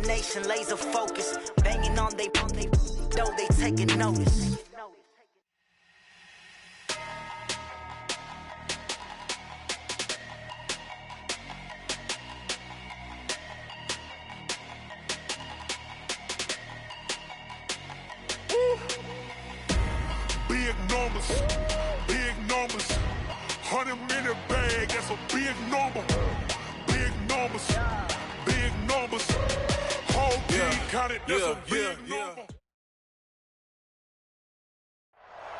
determination, laser focus. Banging on they though they taking notice. Big numbers, 100-minute bag, that's a big number. Big numbers, whole team counted, that's a big number.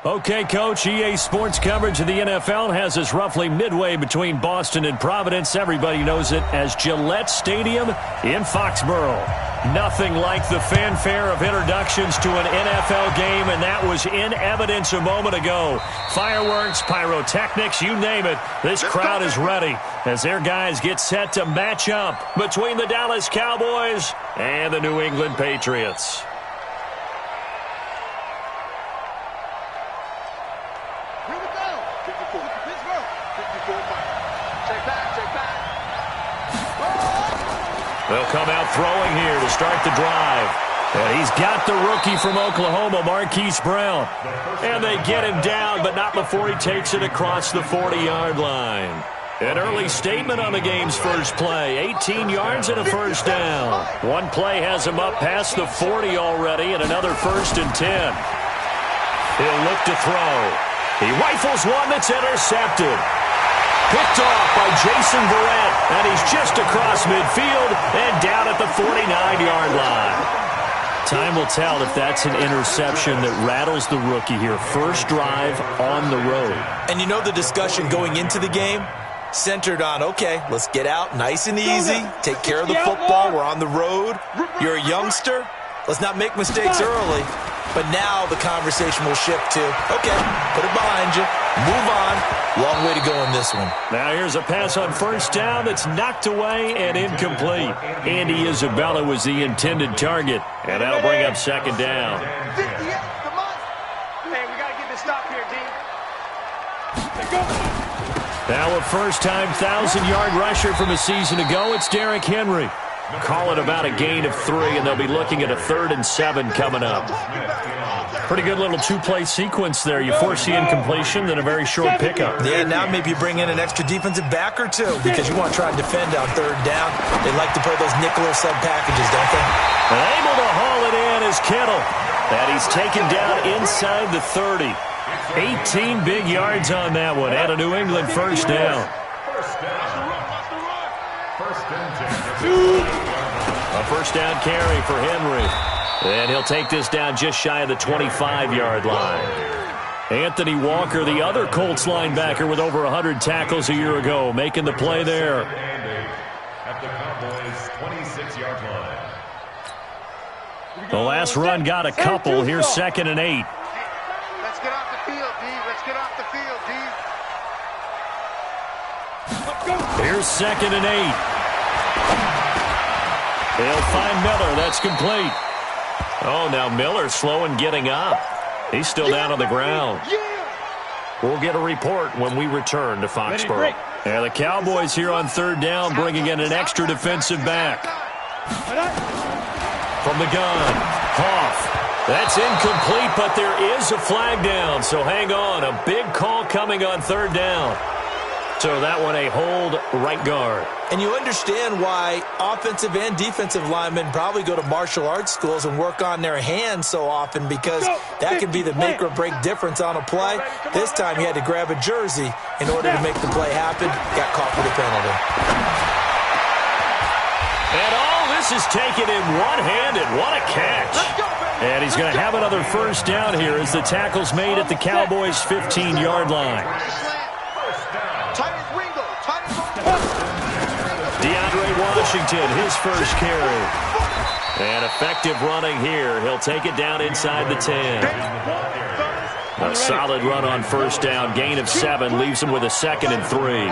Okay, Coach, EA Sports coverage of the NFL has us roughly midway between Boston and Providence. Everybody knows it as Gillette Stadium in Foxborough. Nothing like the fanfare of introductions to an NFL game, and that was in evidence a moment ago. Fireworks, pyrotechnics, you name it. This crowd is ready as their guys get set to match up between the Dallas Cowboys and the New England Patriots. They'll come out throwing here to start the drive. And he's got the rookie from Oklahoma, Marquise Brown. And they get him down, but not before he takes it across the 40-yard line. An early statement on the game's first play. 18 yards and a first down. One play has him up past the 40 already, and another 1st and 10. He'll look to throw. He rifles one that's intercepted. Picked off by Jason Verrett, and he's just across midfield and down at the 49-yard line. Time will tell if that's an interception that rattles the rookie here. First drive on the road. And you know the discussion going into the game? Centered on, okay, let's get out nice and easy, take care of the football, we're on the road. You're a youngster, let's not make mistakes early. But now the conversation will shift to, okay, put it behind you, move on. Long way to go in this one. Now here's a pass on first down that's knocked away and incomplete. Andy Isabella was the intended target, and that'll bring up 2nd down. 58, come on. Hey, we got to get this stop here, D. Let's go. Now a first-time 1,000-yard rusher from a season ago, it's Derrick Henry. Call it about a gain of 3, and they'll be looking at a 3rd and 7 coming up. Pretty good little two-play sequence there. You force the incompletion, then a very short pickup. Yeah, now maybe you bring in an extra defensive back or two because you want to try and defend on 3rd down. They like to play those nickel or sub packages, don't they? And able to haul it in is Kittle. And he's taken down inside the 30. 18 big yards on that one, and a New England first down. A first down carry for Henry. And he'll take this down just shy of the 25-yard line. Anthony Walker, the other Colts linebacker with over 100 tackles a year ago, making the play there. At the Cowboys' 26-yard line. The last run got a couple. Here's 2nd and 8. Let's get off the field, D. Let's get off the field, D. Let's go. Here's 2nd and 8. They'll find Miller. That's complete. Oh, now Miller's slow in getting up. He's still down on the ground. We'll get a report when we return to Foxborough. And the Cowboys here on 3rd down bringing in an extra defensive back. From the gun, Hoff. That's incomplete, but there is a flag down, so hang on. A big call coming on 3rd down. So that one a hold right guard. And you understand why offensive and defensive linemen probably go to martial arts schools and work on their hands so often because that can be the make or break difference on a play. This time he had to grab a jersey in order to make the play happen. Got caught for the penalty. And all this is taken in one-handed. What a catch. And he's going to have another first down here as the tackle's made at the Cowboys' 15-yard line. DeAndre Washington, his first carry. And effective running here. He'll take it down inside the 10. A solid run on first down. Gain of 7 leaves him with a 2nd and 3.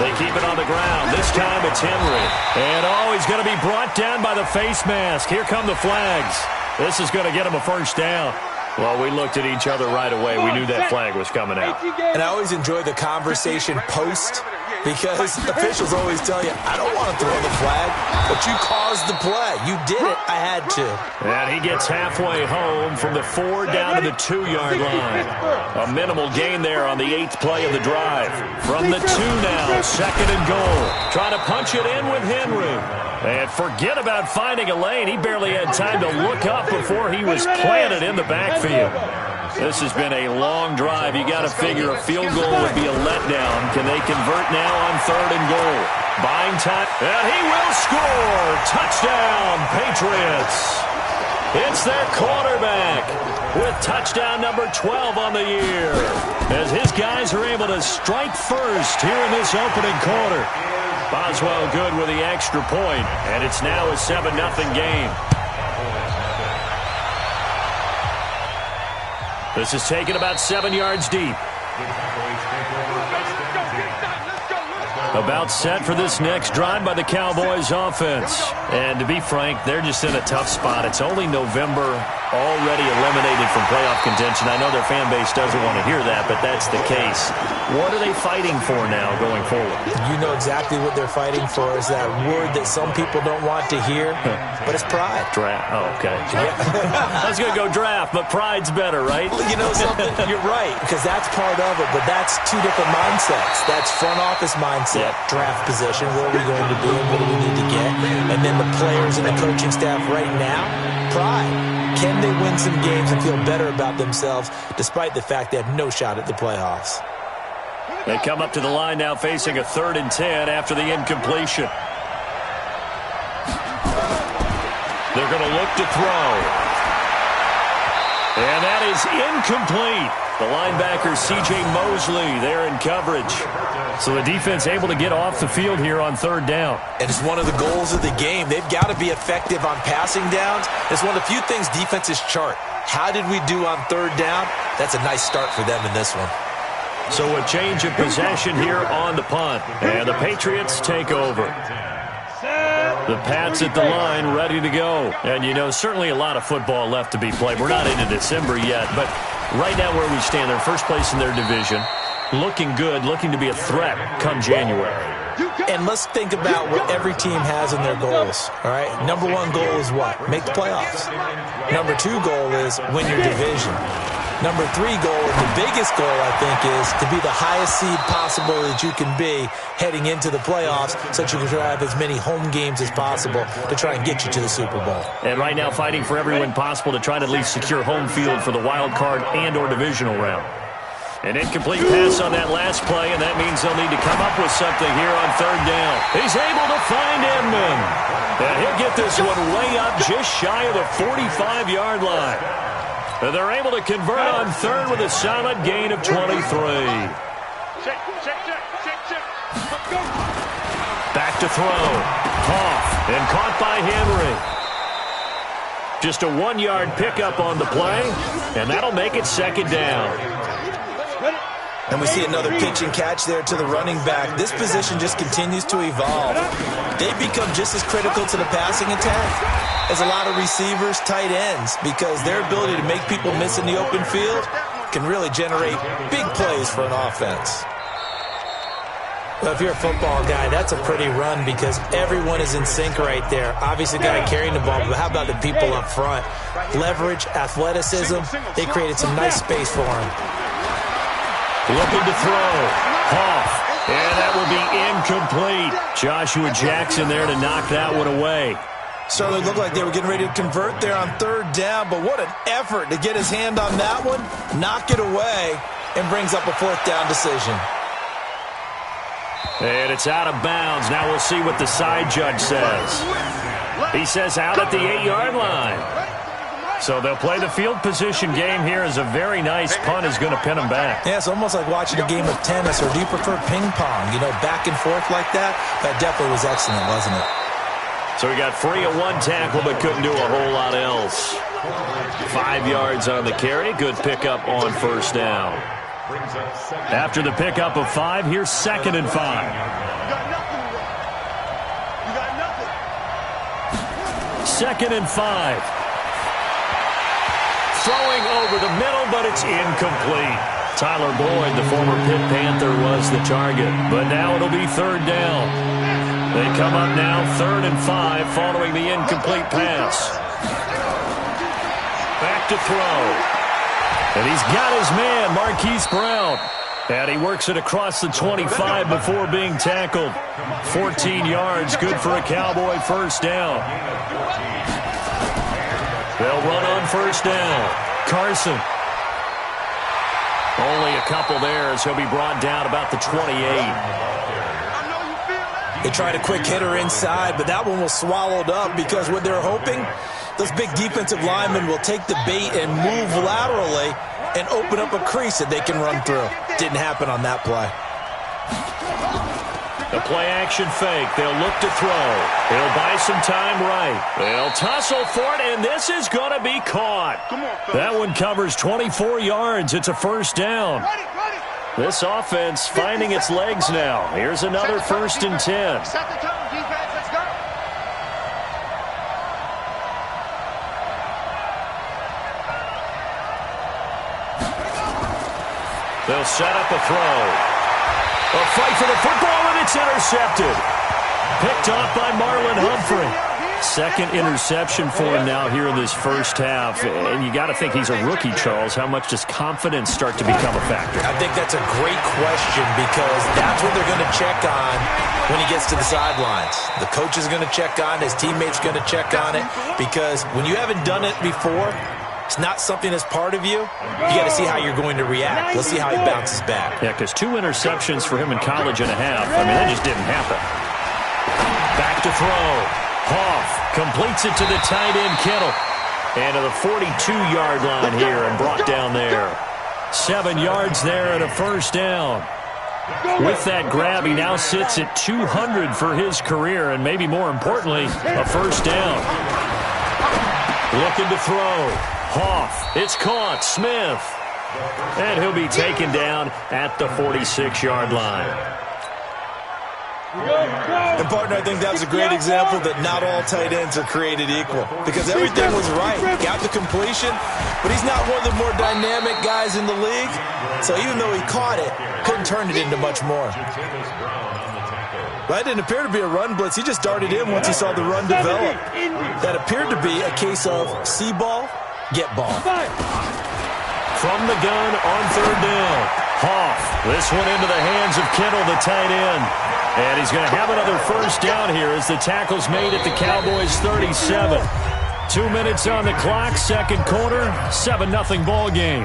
They keep it on the ground. This time it's Henry. And he's going to be brought down by the face mask. Here come the flags. This is going to get him a first down. Well, we looked at each other right away. We knew that flag was coming out. And I always enjoy the conversation post because officials always tell you, I don't want to throw the flag, but you caused the play. You did it. I had to. And he gets halfway home from the 4 down to the 2-yard line. A minimal gain there on the 8th play of the drive. From the 2 now, 2nd and goal. Trying to punch it in with Henry. And forget about finding a lane. He barely had time to look up before he was planted in the backfield. This has been a long drive. You got to figure a field goal would be a letdown. Can they convert now on 3rd and goal? Buying time. And he will score. Touchdown, Patriots. It's their quarterback with touchdown number 12 on the year. As his guys are able to strike first here in this opening quarter. Boswell good with the extra point, and it's now a 7-0 game. This is taken about 7 yards deep. About set for this next drive by the Cowboys offense. And to be frank, they're just in a tough spot. It's only November, already eliminated from playoff contention. I know their fan base doesn't want to hear that, but that's the case. What are they fighting for now going forward? You know exactly what they're fighting for is that word that some people don't want to hear, but it's pride. Draft. Oh, okay. Yeah. I was going to go draft, but pride's better, right? Well, you know something? You're right, because that's part of it, but that's two different mindsets. That's front office mindset. Draft position, where are we going to be and what do we need to get? And then the players and the coaching staff right now, pride. Can they win some games and feel better about themselves despite the fact they have no shot at the playoffs? They come up to the line now facing a 3rd and 10 after the incompletion. They're going to look to throw. And that is incomplete. The linebacker, C.J. Mosley, there in coverage. So the defense able to get off the field here on 3rd down. And it's one of the goals of the game. They've got to be effective on passing downs. It's one of the few things defenses chart. How did we do on 3rd down? That's a nice start for them in this one. So a change of possession here on the punt. And the Patriots take over. The Pats at the line, ready to go. And, you know, certainly a lot of football left to be played. We're not into December yet, but right now where we stand, they're first place in their division. Looking good, looking to be a threat come January. And let's think about what every team has in their goals, all right? Number 1 goal is what? Make the playoffs. Number 2 goal is win your division. Number 3 goal, and the biggest goal, I think, is to be the highest seed possible that you can be heading into the playoffs so that you can have as many home games as possible to try and get you to the Super Bowl. And right now fighting for every win possible to try to at least secure home field for the wild card and or divisional round. An incomplete pass on that last play, and that means they'll need to come up with something here on 3rd down. He's able to find Inman. And he'll get this one way up just shy of the 45-yard line. And they're able to convert on 3rd with a solid gain of 23. Back to throw. Off and caught by Henry. Just a 1-yard pickup on the play, and that'll make it 2nd down. And we see another pitch and catch there to the running back. This position just continues to evolve. They become just as critical to the passing attack as a lot of receivers, tight ends, because their ability to make people miss in the open field can really generate big plays for an offense. Well, if you're a football guy, that's a pretty run because everyone is in sync right there. Obviously, the guy carrying the ball, but how about the people up front? Leverage, athleticism, they created some nice space for him. Looking to throw. Off. And that will be incomplete. Joshua Jackson there to knock that one away. Certainly looked like they were getting ready to convert there on 3rd down, but what an effort to get his hand on that one, knock it away, and brings up a 4th down decision. And it's out of bounds. Now we'll see what the side judge says. He says out at the 8-yard line. So they'll play the field position game here as a very nice punt is going to pin them back. Yeah, it's almost like watching a game of tennis, or do you prefer ping pong? You know, back and forth like that? That definitely was excellent, wasn't it? So he got free of 1 tackle but couldn't do a whole lot else. 5 yards on the carry. Good pickup on 1st down. After the pickup of 5, here's 2nd and 5. You got nothing. 2nd and 5. throwing over the middle, but it's incomplete. Tyler Boyd, the former Pitt Panther, was the target. But now it'll be third down. They come up now 3rd and 5 following the incomplete pass. Back to throw. And he's got his man, Marquise Brown. And he works it across the 25 before being tackled. 14 yards, good for a Cowboy first down. They'll run on first down. Carson. Only a couple there as he'll be brought down about the 28. They tried a quick hitter inside, but that one was swallowed up because what they're hoping, those big defensive linemen will take the bait and move laterally and open up a crease that they can run through. Didn't happen on that play. The play-action fake. They'll look to throw. He'll buy some time right. They'll tussle for it, and this is going to be caught. That one covers 24 yards. It's a first down. This offense finding its legs now. Here's another 1st and 10. Set the tone, defense. Let's go. They'll set up a throw. A fight for the football, and it's intercepted. Picked off by Marlon Humphrey. 2nd interception for him now here in this first half. And you got to think he's a rookie, Charles. How much does confidence start to become a factor? I think that's a great question because that's what they're going to check on when he gets to the sidelines. The coach is going to check on, his teammates going to check on it, because when you haven't done it before, it's not something that's part of you. You got to see how you're going to react. Let's see how he bounces back. Yeah, because 2 interceptions for him in college and a half. I mean, that just didn't happen. Back to throw. Hoff completes it to the tight end, Kittle. And to the 42-yard line here and brought down there. 7 yards there and a first down. With that grab, he now sits at 200 for his career, and maybe more importantly, a first down. Looking to throw. Hoff, it's caught. Smith. And he'll be taken down at the 46-yard line. And, partner, I think that was a great example that not all tight ends are created equal because everything was right. Got the completion, but he's not one of the more dynamic guys in the league. So even though he caught it, couldn't turn it into much more. That didn't appear to be a run blitz. He just darted in once he saw the run develop. That appeared to be a case of see ball, get ball. From the gun on third down. Hoff. This one into the hands of Kittle, the tight end. And he's going to have another first down here as the tackle's made at the Cowboys' 37. 2 minutes on the clock, second quarter, 7-0 ball game.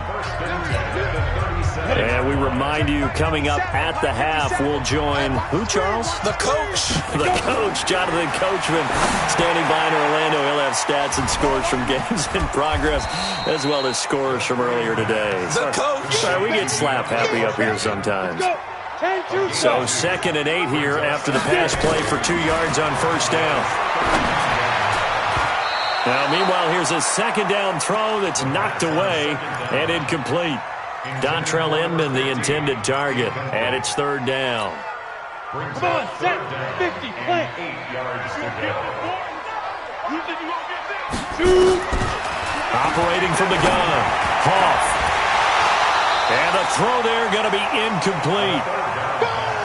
And we remind you, coming up at the half, we'll join who, Charles? The coach. The coach, Jonathan Coachman, standing by in Orlando. He'll have stats and scores from games in progress, as well as scores from earlier today. The coach. Sorry, we get slap happy up here sometimes. So 2nd and 8 here after the pass play for 2 yards on first down. Now, meanwhile, here's a second down throw that's knocked away and incomplete. Dontrell Inman, the intended target, and it's third down. Come on, set, 50, play. 8 yards to go. Operating from the gun, Hoff. And the throw there going to be incomplete.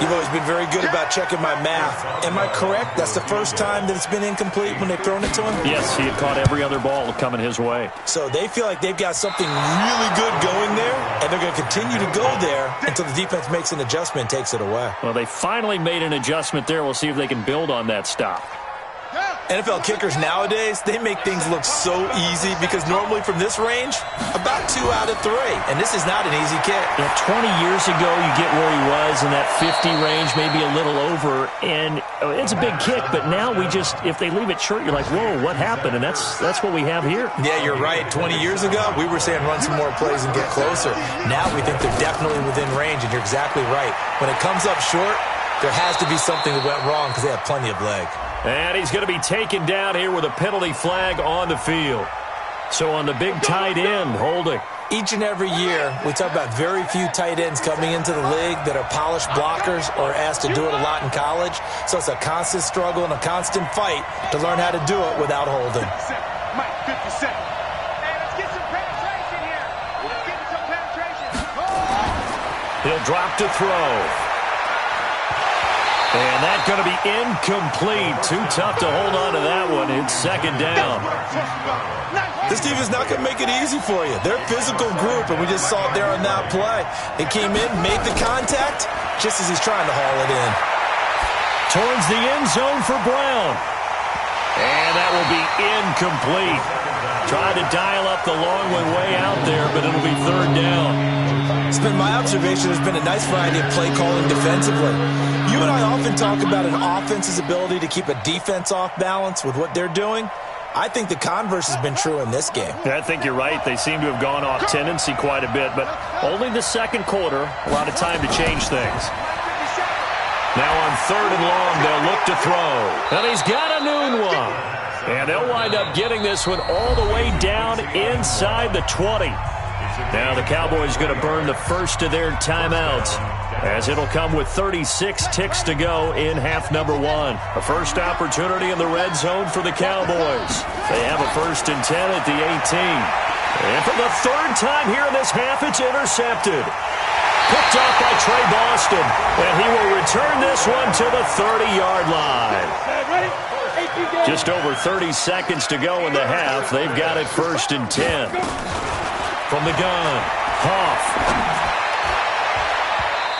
You've always been very good about checking my math. Am I correct? That's the first time that it's been incomplete when they've thrown it to him? Yes, he had caught every other ball coming his way. So they feel like they've got something really good going there, and they're going to continue to go there until the defense makes an adjustment and takes it away. Well, they finally made an adjustment there. We'll see if they can build on that stop. NFL kickers nowadays, they make things look so easy because normally from this range, about 2 out of 3. And this is not an easy kick. Yeah, 20 years ago, you get where he was in that 50 range, maybe a little over. And it's a big kick, but now we just, if they leave it short, you're like, whoa, what happened? And that's what we have here. Yeah, you're right. 20 years ago, we were saying run some more plays and get closer. Now we think they're definitely within range, and you're exactly right. When it comes up short, there has to be something that went wrong because they have plenty of leg. And he's going to be taken down here with a penalty flag on the field. So on the big tight end, holding. Each and every year, we talk about very few tight ends coming into the league that are polished blockers or asked to do it a lot in college. So it's a constant struggle and a constant fight to learn how to do it without holding. Mike, 57. Hey, let's get some penetration. He'll drop to throw. And that's going to be incomplete. Too tough to hold on to that one. It's second down. This team is not going to make it easy for you. They're a physical group, and we just saw it there on that play. It came in, made the contact, just as he's trying to haul it in. Towards the end zone for Brown. And that will be incomplete. Tried to dial up the long one way out there, but it'll be third down. It's been my observation. There's been a nice variety of play calling defensively. You and I often talk about an offense's ability to keep a defense off balance with what they're doing. I think the converse has been true in this game. I think you're right. They seem to have gone off tendency quite a bit, but only the second quarter. A lot of time to change things. Now on third and long, they'll look to throw. And he's got a noon one. And they'll wind up getting this one all the way down inside the 20. Now the Cowboys going to burn the first of their timeouts, as it'll come with 36 ticks to go in half number one. A first opportunity in the red zone for the Cowboys. They have a 1st and 10 at the 18. And for the third time here in this half, it's intercepted. Picked off by Trey Boston, and he will return this one to the 30-yard line. Just over 30 seconds to go in the half. They've got it 1st and 10. From the gun, Hoff.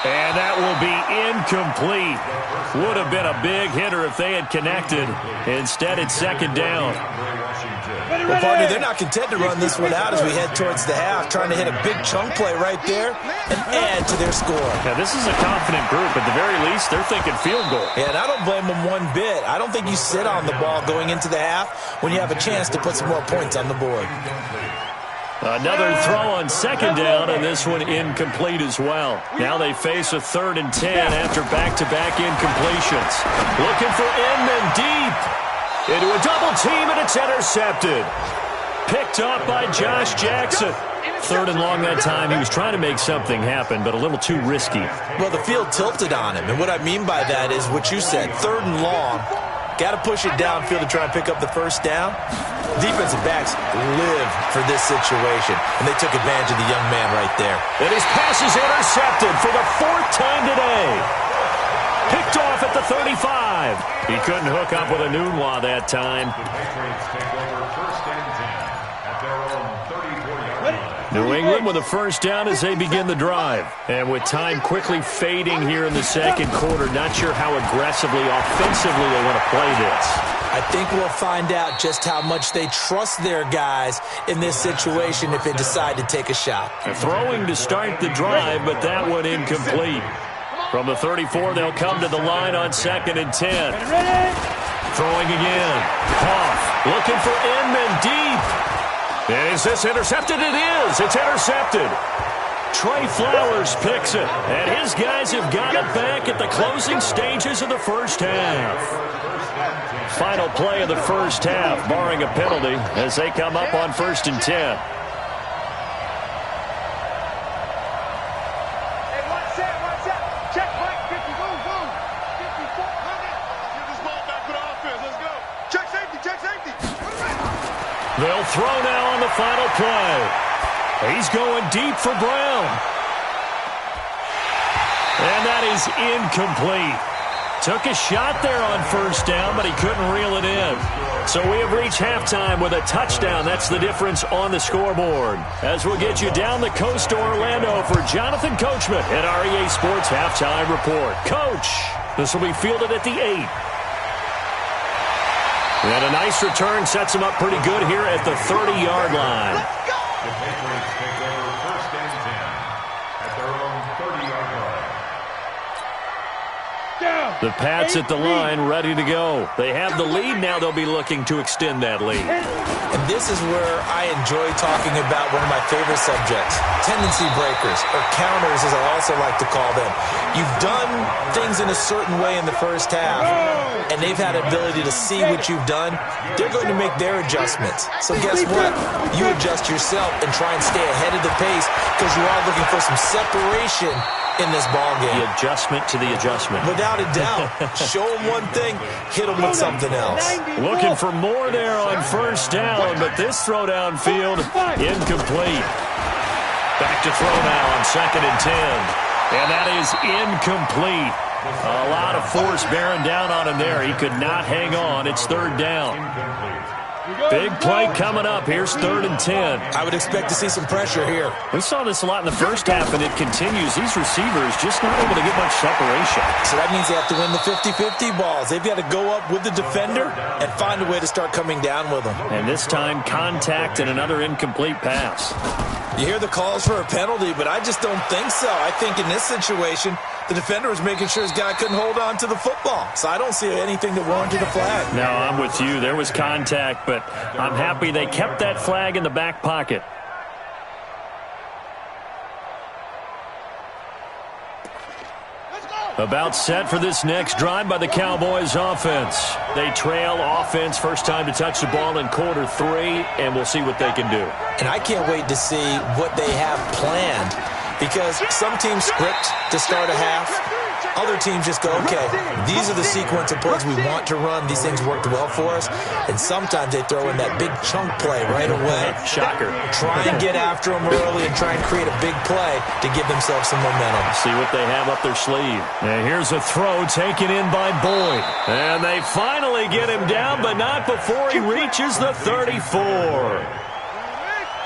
And that will be incomplete. Would have been a big hitter if they had connected. Instead, it's second down. Well, partner, they're not content to run this one out as we head towards the half, trying to hit a big chunk play right there and add to their score. Now, this is a confident group. At the very least, they're thinking field goal. Yeah, and I don't blame them one bit. I don't think you sit on the ball going into the half when you have a chance to put some more points on the board. Another throw on second down, and this one incomplete as well. Now they face a 3rd and 10 after back-to-back incompletions. Looking for Inman deep. Into a double team, and it's intercepted. Picked up by Josh Jackson. 3rd and long that time. He was trying to make something happen, but a little too risky. Well, the field tilted on him, and what I mean by that is what you said, 3rd and long. Got to push it downfield to try and pick up the first down. Defensive backs live for this situation, and they took advantage of the young man right there. And his pass is intercepted for the 4th time today. Picked off at the 35. He couldn't hook up with a Nunwa that time. New England with a first down as they begin the drive. And with time quickly fading here in the second quarter, not sure how aggressively, offensively they want to play this. I think we'll find out just how much they trust their guys in this situation if they decide to take a shot. Throwing to start the drive, but that one incomplete. From the 34, they'll come to the line on 2nd and 10. Throwing again. Hoff looking for Inman deep. And is this intercepted? It is. It's intercepted. Trey Flowers picks it. And his guys have got it back at the closing stages of the first half. Final play of the first half, barring a penalty, as they come up on 1st and 10. They'll throw now on the final play. He's going deep for Brown. And that is incomplete. Took a shot there on first down, but he couldn't reel it in. So we have reached halftime with a touchdown. That's the difference on the scoreboard. As we'll get you down the coast to Orlando for Jonathan Coachman at REA Sports Halftime Report. Coach, this will be fielded at the 8. And a nice return sets him up pretty good here at the 30-yard line. The Patriots take over 1st and 10 at their own 30-yard line. The Pats at the line, ready to go. They have the lead now. They'll be looking to extend that lead. And this is where I enjoy talking about one of my favorite subjects, tendency breakers, or counters as I also like to call them. You've done things in a certain way in the first half, and they've had the ability to see what you've done. They're going to make their adjustments. So guess what? You adjust yourself and try and stay ahead of the pace because you are looking for some separation in this ball game. The adjustment to the adjustment. Without a doubt. Show them one thing, hit them with something else. Looking for more there on first down, but this throw downfield, incomplete. Back to throw now on 2nd and 10. And that is incomplete. A lot of force bearing down on him there. He could not hang on. It's third down. Big play coming up. Here's 3rd and 10. I would expect to see some pressure here. We saw this a lot in the first half, and it continues. These receivers just not able to get much separation. So that means they have to win the 50-50 balls. They've got to go up with the defender and find a way to start coming down with them. And this time, contact and another incomplete pass. You hear the calls for a penalty, but I just don't think so. I think in this situation, the defender was making sure his guy couldn't hold on to the football. So I don't see anything that warranted a flag. No, I'm with you. There was contact, but I'm happy they kept that flag in the back pocket. About set for this next drive by the Cowboys offense. They trail offense, first time to touch the ball in quarter 3, and we'll see what they can do. And I can't wait to see what they have planned, because some teams script to start a half. Other teams just go, okay, these are the sequence of plays we want to run. These things worked well for us. And sometimes they throw in that big chunk play right away. Shocker. Try and get after them early and try and create a big play to give themselves some momentum. See what they have up their sleeve. And here's a throw taken in by Boyd. And they finally get him down, but not before he reaches the 34.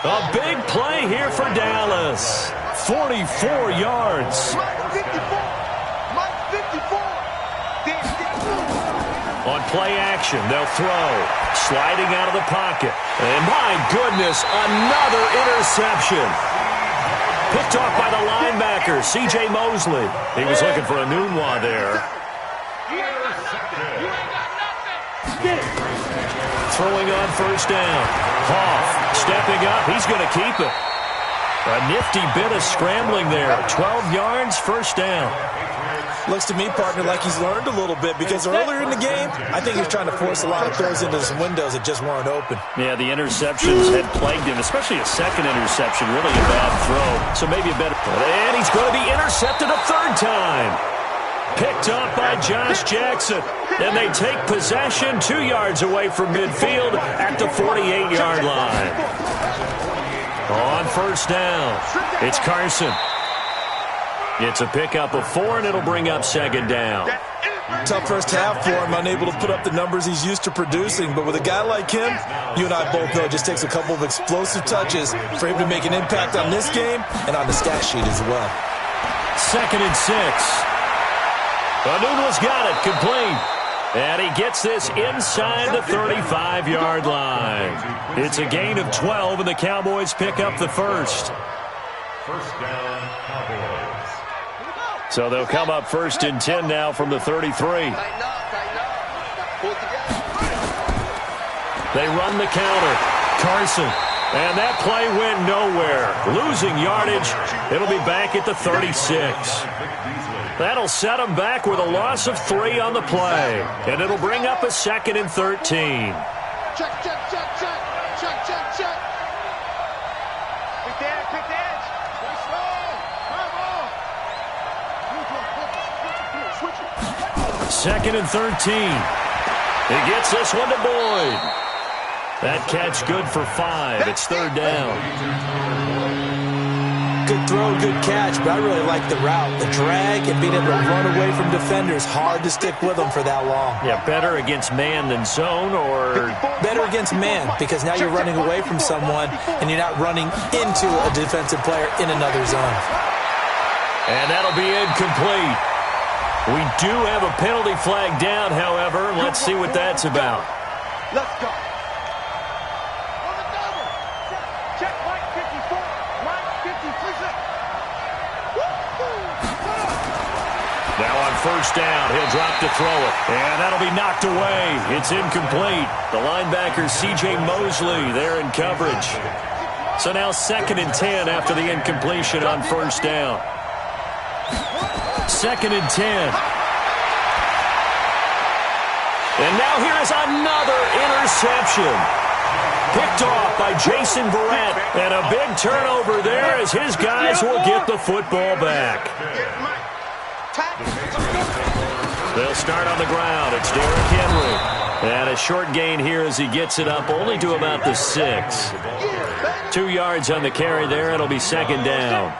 A big play here for Dallas. 44 yards. On play action, they'll throw. Sliding out of the pocket. And my goodness, another interception. Picked off by the linebacker, C.J. Mosley. He was looking for a Nunwa there. Throwing on first down. Hoff stepping up. He's going to keep it. A nifty bit of scrambling there. 12 yards, first down. Looks to me, partner, like he's learned a little bit, because earlier in the game, I think he was trying to force a lot of throws into some windows that just weren't open. Yeah, the interceptions had plagued him, especially a second interception, really a bad throw. So maybe a better... And he's going to be intercepted a third time. Picked up by Josh Jackson. And they take possession 2 yards away from midfield at the 48-yard line. On first down, it's Carson. It's a pickup of 4, and it'll bring up second down. Tough first half for him, unable to put up the numbers he's used to producing. But with a guy like him, you and I both know it just takes a couple of explosive touches for him to make an impact on this game and on the stat sheet as well. 2nd and 6. Anuna's got it, complete. And he gets this inside the 35-yard line. It's a gain of 12, and the Cowboys pick up the first. First down, Cowboys. So they'll come up 1st and 10 now from the 33. They run the counter. Carson. And that play went nowhere. Losing yardage. It'll be back at the 36. That'll set them back with a loss of 3 on the play. And it'll bring up a 2nd and 13. Check, check, check, check. Check, check, check. Pick the edge, pick the edge. Let's go. Switch it. 2nd and 13. He gets this one to Boyd. That catch good for 5. It's third down. Good throw, good catch, but I really like the route. The drag and being able to run away from defenders, hard to stick with them for that long. Yeah, better against man than zone, or... Better against man, because now you're running away from someone and you're not running into a defensive player in another zone. And that'll be incomplete. We do have a penalty flag down, however. Let's see what that's about. Let's go. On the double. Check Mike 54. Mike 53. Now on first down, he'll drop to throw it. And that'll be knocked away. It's incomplete. The linebacker, C.J. Mosley, there in coverage. So now 2nd and 10 after the incompletion on first down. 2nd and 10. And now here is another interception. Picked off by Jason Verrett. And a big turnover there as his guys will get the football back. They'll start on the ground. It's Derrick Henry. And a short gain here as he gets it up only to about the 6. 2 yards on the carry there. It'll be second down.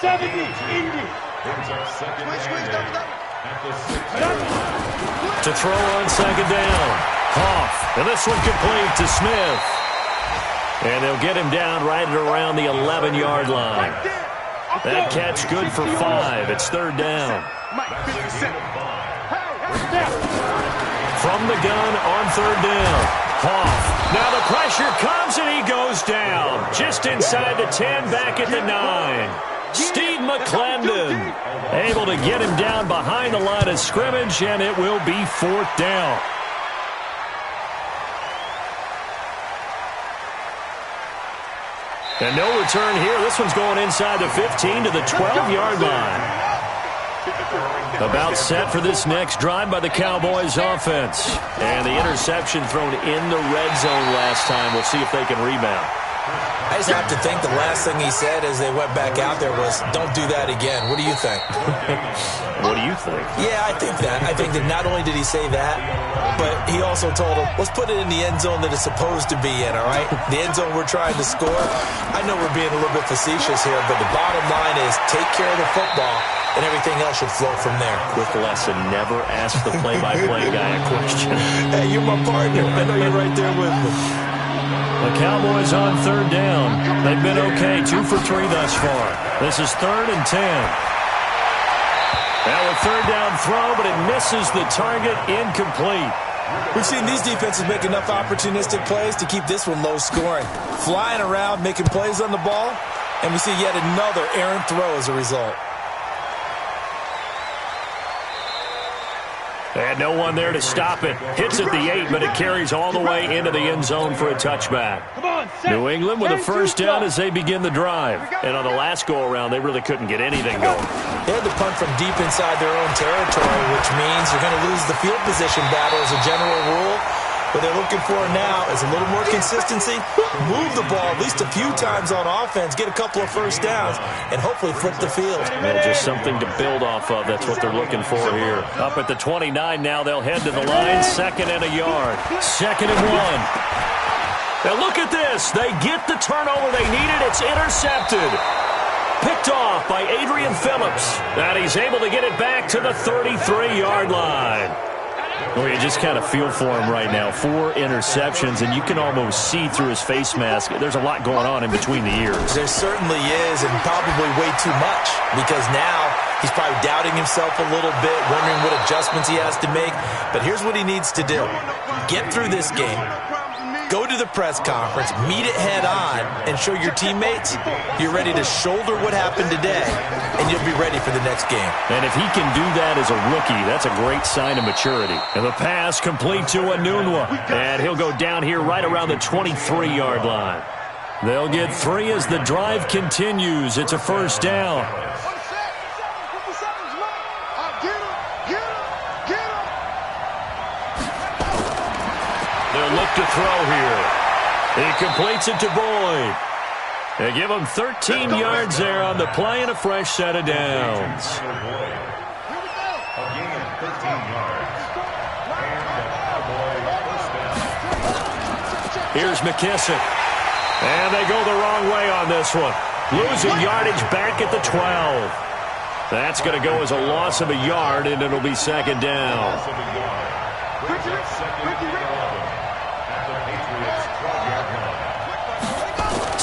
70, Indy. Brings up second down at the 6. To throw on second down. Hoff. And this one complete to Smith. And they'll get him down right at around the 11-yard line. That catch good for 5. It's third down. From the gun on third down. Hoff. Now the pressure comes and he goes down. Just inside the 10, back at the 9. Steve McClendon able to get him down behind the line of scrimmage, and it will be fourth down. And no return here. This one's going inside the 15 to the 12-yard line. About set for this next drive by the Cowboys offense. And the interception thrown in the red zone last time. We'll see if they can rebound. I just have to think the last thing he said as they went back out there was, don't do that again. What do you think? What do you think? Yeah, I think that. I think that not only did he say that, but he also told him, let's put it in the end zone that it's supposed to be in, all right? The end zone we're trying to score. I know we're being a little bit facetious here, but the bottom line is take care of the football, and everything else should flow from there. Quick lesson, never ask the play-by-play guy a question. Hey, you're my partner. I know you're right there with me. The Cowboys on third down. They've been okay, 2 for 3 thus far. This is 3rd and 10. Now a third down throw, but it misses the target, incomplete. We've seen these defenses make enough opportunistic plays to keep this one low scoring. Flying around, making plays on the ball, and we see yet another errant throw as a result. And no one there to stop it. Hits at the 8, but it carries all the way into the end zone for a touchback. New England with a first down as they begin the drive. And on the last go-around, they really couldn't get anything going. They had to punt from deep inside their own territory, which means you're going to lose the field position battle as a general rule. What they're looking for now is a little more consistency, move the ball at least a few times on offense, get a couple of first downs, and hopefully flip the field. Well, just something to build off of. That's what they're looking for here. Up at the 29 now, they'll head to the line. 2nd and a yard. 2nd and 1. Now look at this. They get the turnover they needed. It's intercepted. Picked off by Adrian Phillips. And he's able to get it back to the 33-yard line. Well, you just kind of feel for him right now. 4 interceptions, and you can almost see through his face mask. There's a lot going on in between the ears. There certainly is, and probably way too much, because now he's probably doubting himself a little bit, wondering what adjustments he has to make. But here's what he needs to do. Get through this game. Go to the press conference, meet it head on, and show your teammates you're ready to shoulder what happened today, and you'll be ready for the next game. And if he can do that as a rookie, that's a great sign of maturity. And the pass complete to Anunwa, and he'll go down here right around the 23-yard line. They'll get 3 as the drive continues. It's a first down. They'll look to throw here. He completes it to Boyd. They give him 13 yards there on the play and a fresh set of downs. Here's McKissick. And they go the wrong way on this one. Losing yardage back at the 12. That's going to go as a loss of a yard, and it'll be 2nd down.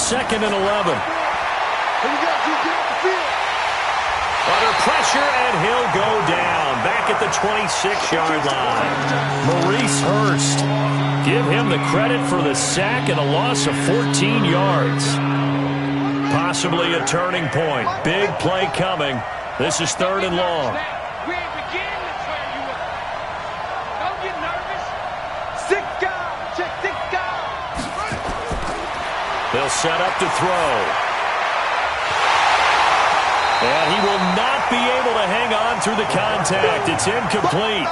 2nd and 11. Under pressure, and he'll go down. Back at the 26-yard line. Maurice Hurst. Give him the credit for the sack and a loss of 14 yards. Possibly a turning point. Big play coming. This is 3rd and long. They'll set up to throw. And he will not be able to hang on through the contact. It's incomplete.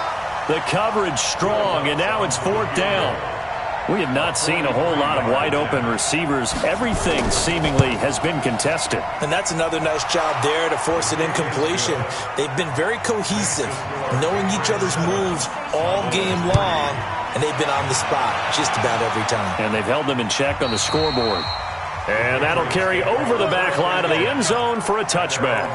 The coverage strong, and now it's 4th down. We have not seen a whole lot of wide-open receivers. Everything seemingly has been contested. And that's another nice job there to force an incompletion. They've been very cohesive, knowing each other's moves all game long, and they've been on the spot just about every time. And they've held them in check on the scoreboard. And that'll carry over the back line of the end zone for a touchback.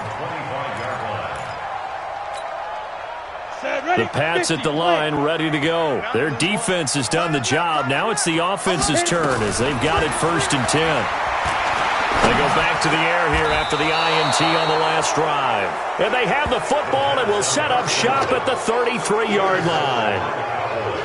The Pats at the line, ready to go. Their defense has done the job. Now it's the offense's turn as they've got it 1st and 10. They go back to the air here after the INT on the last drive. And they have the football and will set up shop at the 33-yard line.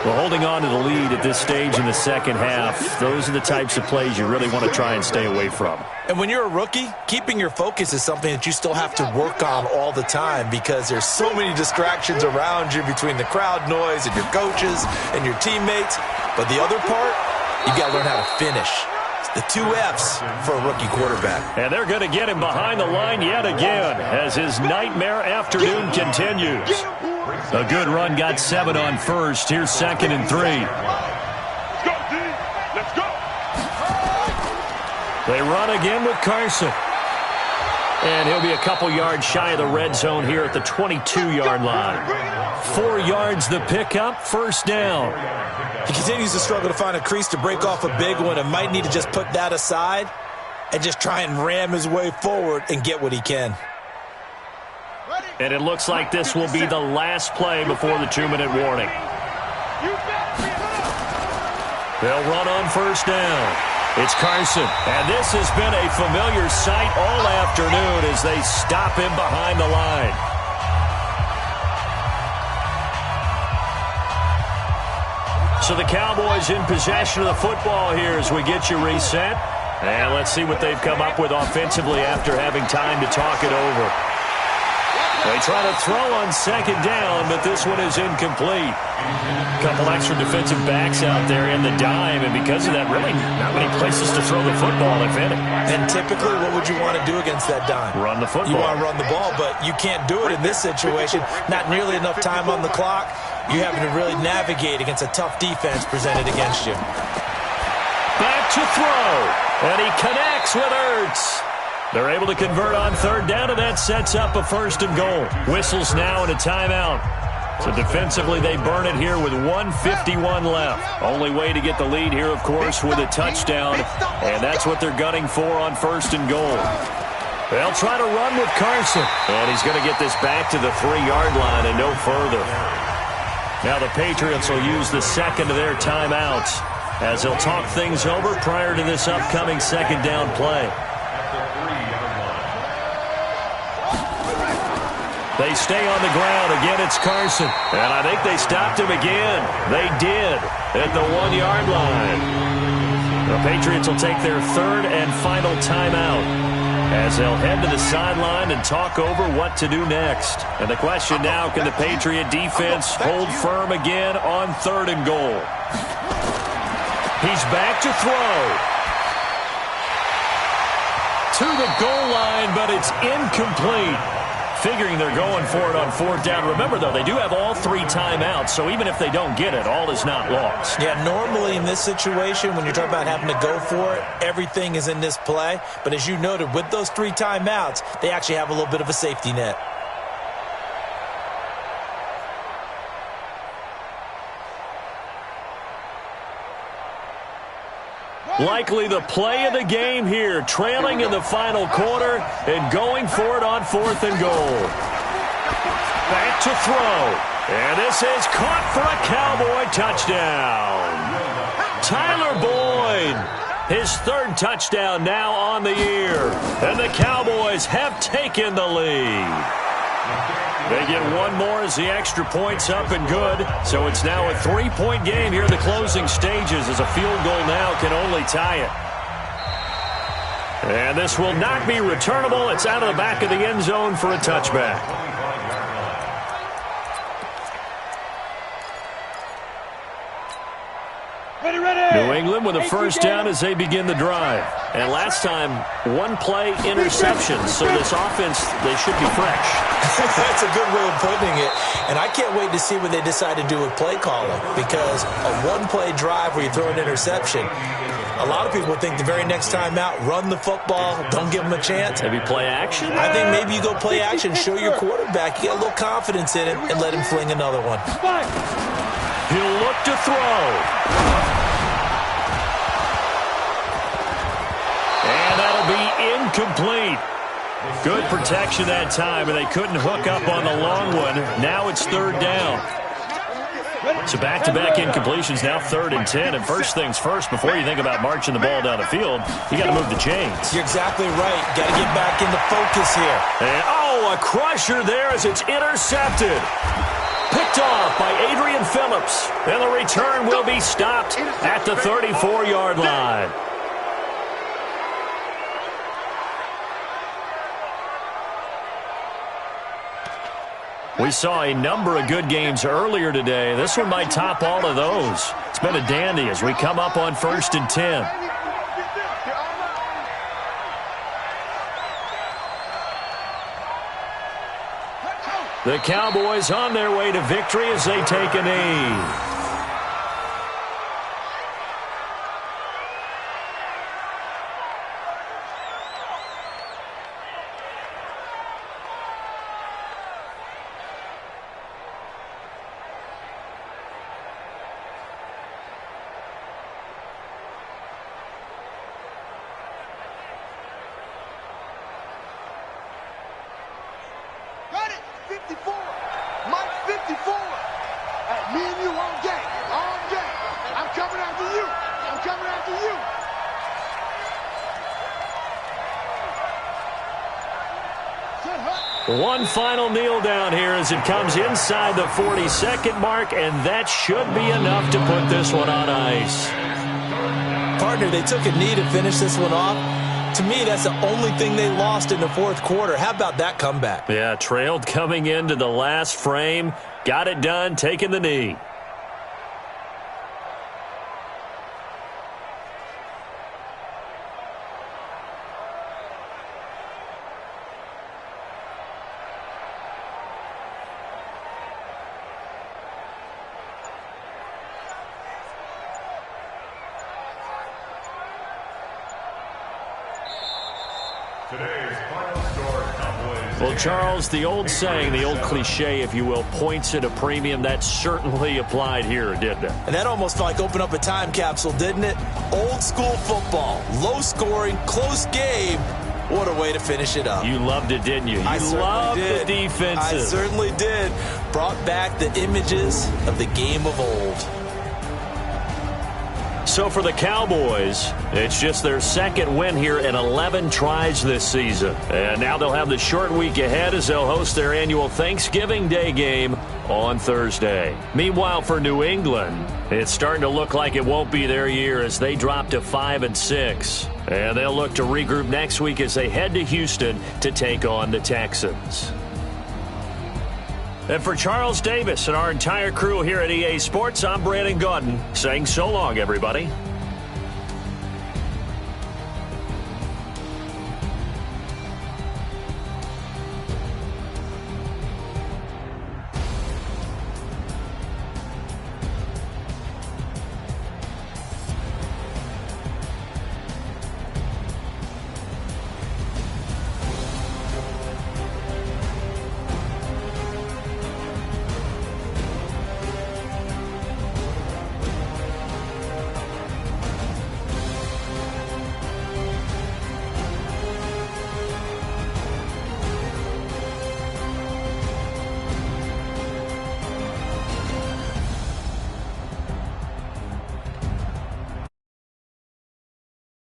Well, holding on to the lead at this stage in the second half, those are the types of plays you really want to try and stay away from. And when you're a rookie, keeping your focus is something that you still have to work on all the time because there's so many distractions around you between the crowd noise and your coaches and your teammates. But the other part, you got to learn how to finish. The 2 F's for a rookie quarterback. And they're going to get him behind the line yet again as his nightmare afternoon continues. A good run got 7 on first. Here's 2nd and 3. Let's go, D. Let's go. They run again with Carson. And he'll be a couple yards shy of the red zone here at the 22-yard line. 4 yards the pickup, 1st down. He continues to struggle to find a crease to break off a big one and might need to just put that aside and just try and ram his way forward and get what he can. And it looks like this will be the last play before the 2-minute warning. They'll run on 1st down. It's Carson. And this has been a familiar sight all afternoon as they stop him behind the line. So the Cowboys in possession of the football here as we get you reset. And let's see what they've come up with offensively after having time to talk it over. They try to throw on 2nd down, but this one is incomplete. A couple extra defensive backs out there in the dime, and because of that, really not many places to throw the football, if any. And typically, what would you want to do against that dime? Run the football. You want to run the ball, but you can't do it in this situation. Not nearly enough time on the clock. You having to really navigate against a tough defense presented against you. Back to throw, and he connects with Ertz. They're able to convert on 3rd down, and that sets up a 1st and goal. Whistles now and a timeout. So defensively, they burn it here with 1:51 left. Only way to get the lead here, of course, with a touchdown, and that's what they're gunning for on 1st and goal. They'll try to run with Carson, and he's going to get this back to the 3-yard line and no further. Now the Patriots will use the 2nd of their timeouts as they'll talk things over prior to this upcoming 2nd down play. They stay on the ground. Again, it's Carson. And I think they stopped him again. They did at the 1-yard line. The Patriots will take their 3rd and final timeout as they'll head to the sideline and talk over what to do next. And the question now, can the Patriot defense hold firm again on 3rd and goal? He's back to throw. To the goal line, but it's incomplete. Figuring they're going for it on 4th down. Remember, though, they do have all 3 timeouts, so even if they don't get it, all is not lost. Yeah, normally in this situation, when you're talking about having to go for it, everything is in this play. But as you noted, with those 3 timeouts, they actually have a little bit of a safety net. Likely the play of the game here, trailing in the final quarter and going for it on 4th and goal. Back to throw. And this is caught for a Cowboy touchdown. Tyler Boyd, his 3rd touchdown now on the year. And the Cowboys have taken the lead. They get one more as the extra point's up and good. So it's now a 3-point game here in the closing stages as a field goal now can only tie it. And this will not be returnable. It's out of the back of the end zone for a touchback. New England with a 1st down as they begin the drive. And last time, 1-play interception. So this offense, they should be fresh. That's a good way of putting it. And I can't wait to see what they decide to do with play calling. Because a 1-play drive where you throw an interception, a lot of people think the very next time out, run the football, don't give them a chance. Maybe play action? I think maybe you go play action, show your quarterback, you get a little confidence in him, and let him fling another one. He'll look to throw. And that'll be incomplete. Good protection that time, and they couldn't hook up on the long one. Now it's third down. So back-to-back incompletions, now 3rd and 10. And first things first, before you think about marching the ball down the field, you got to move the chains. You're exactly right. Got to get back into focus here. And, a crusher there as it's intercepted. Picked off by Adrian Phillips. And the return will be stopped at the 34-yard line. We saw a number of good games earlier today. This one might top all of those. It's been a dandy as we come up on 1st and 10. The Cowboys on their way to victory as they take a knee. One final kneel down here as it comes inside the 40-second mark, and that should be enough to put this one on ice. Partner, they took a knee to finish this one off. To me, that's the only thing they lost in the 4th quarter. How about that comeback? Yeah, trailed coming into the last frame. Got it done, taking the knee. Well, Charles, the old saying, the old cliche, if you will, points at a premium, that certainly applied here, didn't it? And that almost felt like opened up a time capsule, didn't it? Old school football, low scoring, close game. What a way to finish it up. You loved it, didn't you? I loved did. The defensive. I certainly did. Brought back the images of the game of old. So for the Cowboys, it's just their 2nd win here in 11 tries this season. And now they'll have the short week ahead as they'll host their annual Thanksgiving Day game on Thursday. Meanwhile, for New England, it's starting to look like it won't be their year as they drop to 5-6. And they'll look to regroup next week as they head to Houston to take on the Texans. And for Charles Davis and our entire crew here at EA Sports, I'm Brandon Gaudin saying so long, everybody.